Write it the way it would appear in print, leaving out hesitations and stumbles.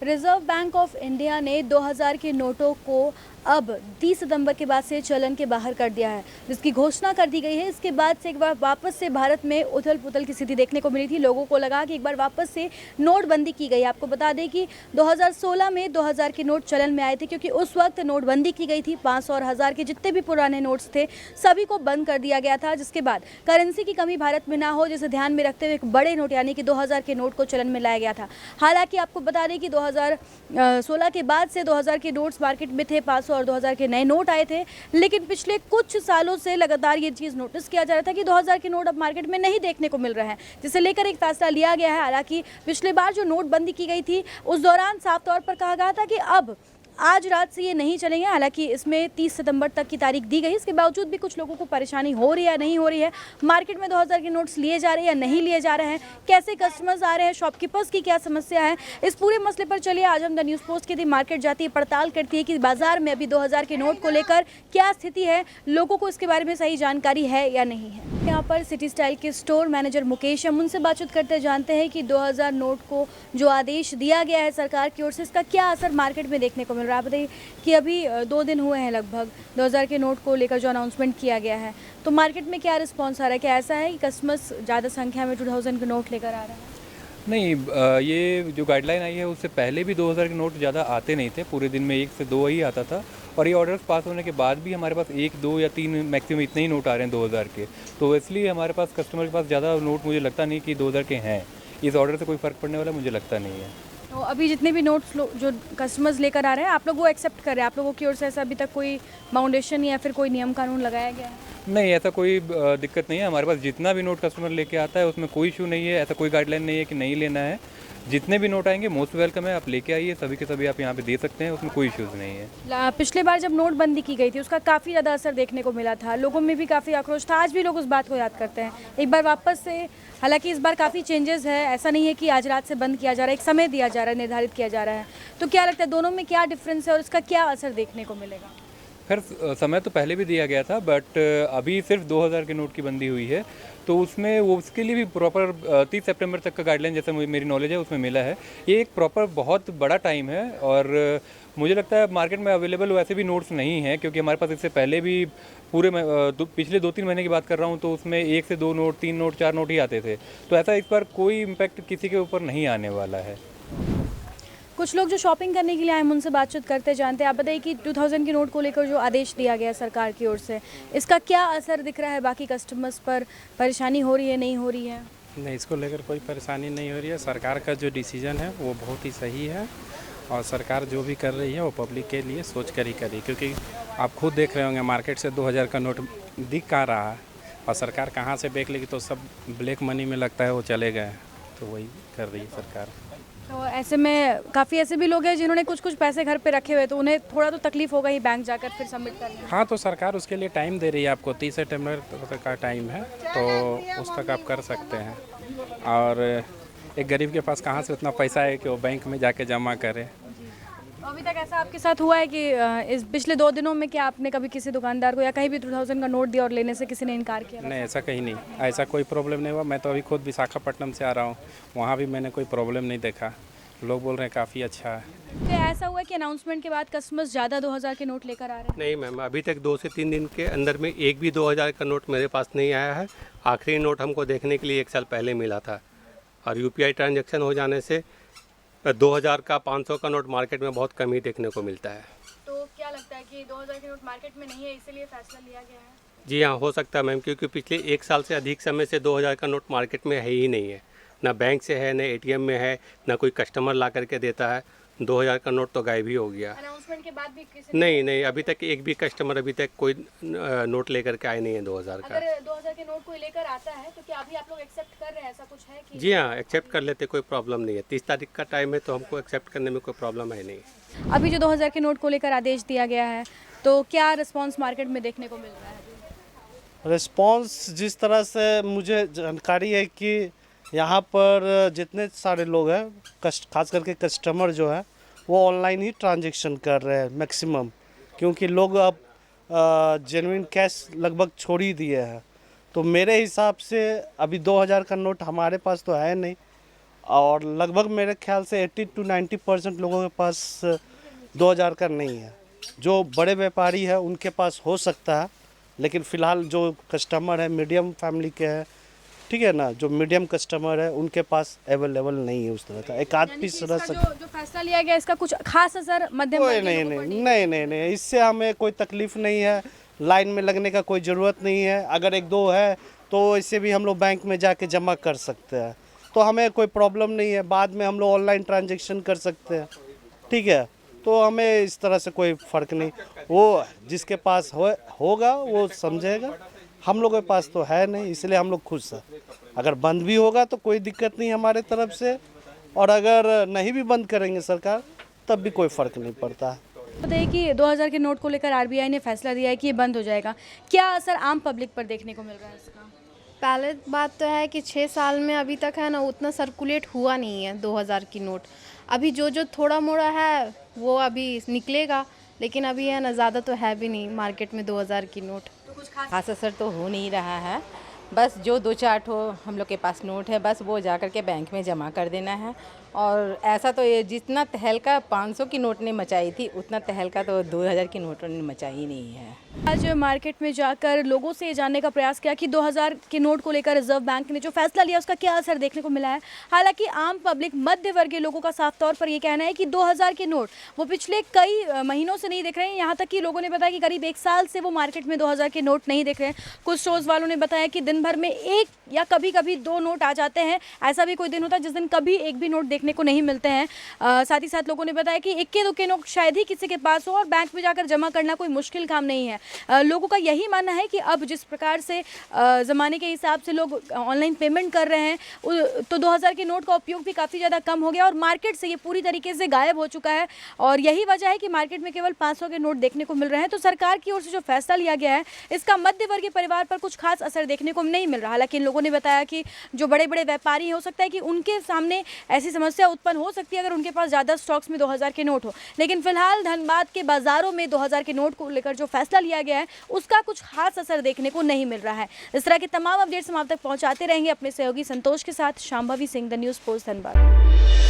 Reserve bank of India ने 2000 के नोटों को अब 30 सितंबर के बाद से चलन के बाहर कर दिया है, जिसकी घोषणा कर दी गई है। इसके बाद से एक बार वापस से भारत में उथल पुथल की स्थिति देखने को मिली थी। लोगों को लगा कि एक बार वापस से नोटबंदी की गई। आपको बता दें कि 2016 में 2000 के नोट चलन में आए थे, क्योंकि उस वक्त नोटबंदी की गई थी। 500 और 1000 के जितने भी पुराने नोट्स थे सभी को बंद कर दिया गया था, जिसके बाद करेंसी की कमी भारत में ना हो, जिसे ध्यान में रखते हुए एक बड़े नोट यानी कि 2000 के नोट को चलन में लाया गया था। हालांकि आपको बता दें कि 2016 के बाद से 2000 के नोट्स मार्केट में थे, 500 और 2000 के नए नोट आए थे। लेकिन पिछले कुछ सालों से लगातार ये चीज़ नोटिस किया जा रहा था कि 2000 के नोट अब मार्केट में नहीं देखने को मिल रहे हैं, जिसे लेकर एक फैसला लिया गया है। हालांकि पिछले बार जो नोटबंदी की गई थी उस दौरान साफ तौर पर कहा गया था कि अब आज रात से ये नहीं चलेंगे। हालांकि इसमें 30 सितंबर तक की तारीख दी गई। इसके बावजूद भी कुछ लोगों को परेशानी हो रही है या नहीं हो रही है, मार्केट में 2000 के नोट्स लिए जा रहे हैं या नहीं लिए जा रहे हैं, कैसे कस्टमर्स आ रहे हैं, शॉपकीपर्स की क्या समस्या है, इस पूरे मसले पर चलिए आज हम द न्यूज़ पोस्ट की मार्केट जाती है, पड़ताल करती है कि बाजार में अभी 2000 के नोट को लेकर क्या स्थिति है, लोगों को इसके बारे में सही जानकारी है या नहीं है। यहाँ पर सिटी स्टाइल के स्टोर मैनेजर मुकेश, हम उनसे बातचीत करते जानते हैं कि 2000 नोट को जो आदेश दिया गया है सरकार की ओर से, इसका क्या असर मार्केट में देखने को मिल रहा है। आप बताइए कि अभी 2 दिन हुए हैं लगभग 2000 के नोट को लेकर जो अनाउंसमेंट किया गया है, तो मार्केट में क्या रिस्पॉन्स आ रहा है? क्या ऐसा है कि कस्टमर्स ज़्यादा संख्या में 2000 के नोट लेकर आ रहे हैं? नहीं, ये जो गाइडलाइन आई है उससे पहले भी 2000 के नोट ज़्यादा आते नहीं थे। पूरे दिन में 1 से 2 ही आता था, और ये ऑर्डर्स पास होने के बाद भी हमारे पास 1, 2 या 3 मैक्सिमम इतने ही नोट आ रहे हैं 2000 के। तो इसलिए हमारे पास कस्टमर के पास ज़्यादा नोट मुझे लगता नहीं कि 2000 के हैं। इस ऑर्डर से कोई फ़र्क पड़ने वाला मुझे लगता नहीं है। तो अभी जितने भी नोट्स जो कस्टमर्स लेकर आ रहे हैं, आप लोग वो एक्सेप्ट कर रहे हैं? आप लोगों की ओर से ऐसा अभी तक कोई बाउंडेशन या फिर कोई नियम कानून लगाया गया है? नहीं, ऐसा कोई दिक्कत नहीं है। हमारे पास जितना भी नोट कस्टमर लेके आता है उसमें कोई इशू नहीं है। ऐसा कोई गाइडलाइन नहीं है कि नहीं लेना है। जितने भी नोट आएंगे मोस्ट वेलकम है, आप लेके आइए, सभी के सभी आप यहाँ पे दे सकते हैं, उसमें कोई इश्यूज़ नहीं है। पिछले बार जब नोटबंदी की गई थी उसका काफ़ी ज़्यादा असर देखने को मिला था, लोगों में भी काफ़ी आक्रोश था। आज भी लोग उस बात को याद करते हैं एक बार वापस से। हालांकि इस बार काफ़ी चेंजेस है, ऐसा नहीं है कि आज रात से बंद किया जा रहा है, एक समय दिया जा रहा है, निर्धारित किया जा रहा है। तो क्या लगता है दोनों में क्या डिफरेंस है और इसका क्या असर देखने को मिलेगा? खैर, समय तो पहले भी दिया गया था, बट अभी सिर्फ 2000 के नोट की बंदी हुई है, तो उसमें वो उसके लिए भी प्रॉपर 30 सितंबर तक का गाइडलाइन, जैसे मुझे मेरी नॉलेज है उसमें मिला है। ये एक प्रॉपर बहुत बड़ा टाइम है, और मुझे लगता है मार्केट में अवेलेबल वैसे भी नोट्स नहीं हैं, क्योंकि हमारे पास इससे पहले भी पूरे पिछले 2-3 महीने की बात कर रहा हूँ, तो उसमें 1 से 2 नोट, 3 नोट, 4 नोट ही आते थे। तो ऐसा इस बार कोई इम्पैक्ट किसी के ऊपर नहीं आने वाला है। कुछ लोग जो शॉपिंग करने के लिए आए, हम उनसे बातचीत करते जानते हैं। आप बताइए कि 2000 के नोट को लेकर जो आदेश दिया गया है सरकार की ओर से, इसका क्या असर दिख रहा है बाकी कस्टमर्स पर? परेशानी हो रही है, नहीं हो रही है? नहीं, इसको लेकर कोई परेशानी नहीं हो रही है। सरकार का जो डिसीजन है वो बहुत ही सही है, और सरकार जो भी कर रही है वो पब्लिक के लिए सोच कर ही करी, क्योंकि आप खुद देख रहे होंगे मार्केट से 2000 का नोट दिख कहाँ रहा है, और सरकार कहाँ से बेच लेगी, तो सब ब्लैक मनी में लगता है वो चले गए, तो वही कर रही है सरकार। तो ऐसे में काफ़ी ऐसे भी लोग हैं जिन्होंने कुछ कुछ पैसे घर पे रखे हुए, तो उन्हें थोड़ा तो तकलीफ होगा ही बैंक जाकर फिर सबमिट करना। हाँ, तो सरकार उसके लिए टाइम दे रही है आपको, 30 सितंबर तक का टाइम है, तो उस तक आप कर सकते हैं। और एक गरीब के पास कहाँ से उतना पैसा है कि वो बैंक में जाके जमा करे। अभी तक ऐसा आपके साथ हुआ है कि इस पिछले 2 दिनों में क्या आपने कभी किसी दुकानदार को या कहीं भी 2000 का नोट दिया और लेने से किसी ने इनकार किया? नहीं, ऐसा कहीं नहीं, ऐसा कोई प्रॉब्लम नहीं हुआ। मैं तो अभी खुद विशाखापट्टनम से आ रहा हूँ, वहाँ भी मैंने कोई प्रॉब्लम नहीं देखा। लोग बोल रहे हैं काफ़ी अच्छा है। तो ऐसा हुआ कि अनाउंसमेंट के बाद कस्टमर्स ज़्यादा 2000 के नोट लेकर आ रहे हैं? नहीं मैम, अभी तक 2 से 3 दिन के अंदर में एक भी 2000 का नोट मेरे पास नहीं आया है। आखिरी नोट हमको देखने के लिए 1 साल पहले मिला था, और यूपीआई ट्रांजैक्शन हो जाने से 2000 का 500 का नोट मार्केट में बहुत कम ही देखने को मिलता है। तो क्या लगता है कि 2000 के नोट मार्केट में नहीं है, इसीलिए फैसला लिया गया है? जी हाँ, हो सकता है मैम, क्योंकि पिछले 1 साल से अधिक समय से 2000 का नोट मार्केट में है ही नहीं है। ना बैंक से है, ना एटीएम में है, ना कोई कस्टमर ला करके देता है। 2000 का नोट तो गायब ही हो गया। अनाउंसमेंट के बाद भी किसी नहीं, अभी तक एक भी कस्टमर अभी तक कोई नोट लेकर के आए नहीं है 2000 का। अगर 2000 के नोट कोई लेकर आता है तो क्या अभी आप लोग एक्सेप्ट कर रहे हैं? ऐसा कुछ है कि? जी हाँ, एक्सेप्ट कर लेते, कोई प्रॉब्लम नहीं है। 30 तारीख का टाइम है, तो हमको एक्सेप्ट करने में कोई प्रॉब्लम है नहीं। अभी जो 2000 के नोट को लेकर आदेश दिया गया है, तो क्या रिस्पॉन्स मार्केट में देखने को मिल रहा है? रिस्पॉन्स जिस तरह से मुझे जानकारी है कि यहाँ पर जितने सारे लोग हैं, खास करके कस्टमर जो है वो ऑनलाइन ही ट्रांजैक्शन कर रहे हैं मैक्सिमम, क्योंकि लोग अब जेन्युइन कैश लगभग छोड़ ही दिए हैं। तो मेरे हिसाब से अभी 2000 का नोट हमारे पास तो है नहीं, और लगभग मेरे ख्याल से 80 to 90% लोगों के पास 2000 का नहीं है। जो बड़े व्यापारी है उनके पास हो सकता है, लेकिन फ़िलहाल जो कस्टमर है मीडियम फैमिली के हैं, ठीक है ना, जो मीडियम कस्टमर है उनके पास अवेलेबल नहीं है उस तरह का। एक आध पीस रह सकता जो फैसला लिया गया इसका कुछ खास असर मध्यम कोई वर्ग के नहीं लोगों पर नहीं नहीं नहीं नहीं, इससे हमें कोई तकलीफ़ नहीं है, लाइन में लगने का कोई ज़रूरत नहीं है। अगर एक दो है तो इससे भी हम लोग बैंक में जाके जमा कर सकते हैं, तो हमें कोई प्रॉब्लम नहीं है। बाद में हम लोग ऑनलाइन ट्रांजेक्शन कर सकते हैं, ठीक है। तो हमें इस तरह से कोई फ़र्क नहीं, वो जिसके पास होगा वो समझेगा। हम लोग के पास तो है नहीं, इसलिए हम लोग खुश हैं। अगर बंद भी होगा तो कोई दिक्कत नहीं हमारे तरफ से, और अगर नहीं भी बंद करेंगे सरकार तब भी कोई फ़र्क नहीं पड़ता है। बताइए कि 2000 के नोट को लेकर आरबीआई ने फैसला दिया है कि ये बंद हो जाएगा, क्या असर आम पब्लिक पर देखने को मिल रहा है इसका? पहले बात तो है कि 6 साल में अभी तक है ना उतना सर्कुलेट हुआ नहीं है 2000 की नोट। अभी जो थोड़ा मोड़ा है वो अभी निकलेगा, लेकिन अभी है ना ज़्यादा तो है भी नहीं मार्केट में 2000 की नोट। खास असर तो हो नहीं रहा है, बस जो 2-4 ठो हम लोग के पास नोट है बस वो जा कर के बैंक में जमा कर देना है। और ऐसा तो ये जितना तहलका 500 की नोट ने मचाई थी उतना तहलका तो 2000 की नोटों ने मचाई नहीं है। आज मार्केट में जाकर लोगों से ये जानने का प्रयास किया कि 2000 के नोट को लेकर रिजर्व बैंक ने जो फैसला लिया उसका क्या असर देखने को मिला है। हालांकि आम पब्लिक मध्य वर्गीय लोगों का साफ तौर पर ये कहना है कि 2000 के नोट वो पिछले कई महीनों से नहीं दिख रहे हैं। यहाँ तक कि लोगों ने बताया कि करीब 1 साल से वो मार्केट में 2000 के नोट नहीं दिख रहे हैं। कुछ स्टोर्स वालों ने बताया कि दिन भर में 1 या कभी कभी 2 नोट आ जाते हैं। ऐसा भी कोई दिन होता है जिस दिन कभी एक भी नोट देखने को नहीं मिलते हैं। साथ ही साथ लोगों ने बताया कि इक्के दुक्के नोट शायद ही किसी के पास हो और बैंक में जाकर जमा करना कोई मुश्किल काम नहीं है। लोगों का यही मानना है कि अब जिस प्रकार से ज़माने के हिसाब से लोग ऑनलाइन पेमेंट कर रहे हैं तो 2000 के नोट का उपयोग भी काफ़ी ज़्यादा कम हो गया और मार्केट से ये पूरी तरीके से गायब हो चुका है। और यही वजह है कि मार्केट में केवल 500 के नोट देखने को मिल रहे हैं। तो सरकार की ओर से जो फैसला लिया गया है इसका मध्य वर्गीय परिवार पर कुछ खास असर देखने को नहीं मिल रहा। हालांकि इन लोगों ने बताया कि जो बड़े बड़े व्यापारी हो सकता है कि उनके सामने ऐसी समस्या उत्पन्न हो सकती है अगर उनके पास ज़्यादा स्टॉक्स में 2000 के नोट हो। लेकिन फिलहाल धनबाद के बाज़ारों में 2000 के नोट को लेकर जो फैसला लिया गया है उसका कुछ खास असर देखने को नहीं मिल रहा है। इस तरह के तमाम अपडेट्स हम आप तक पहुंचाते रहेंगे अपने सहयोगी संतोष के साथ। Shambhavi Singh, the news post, Dhanbad.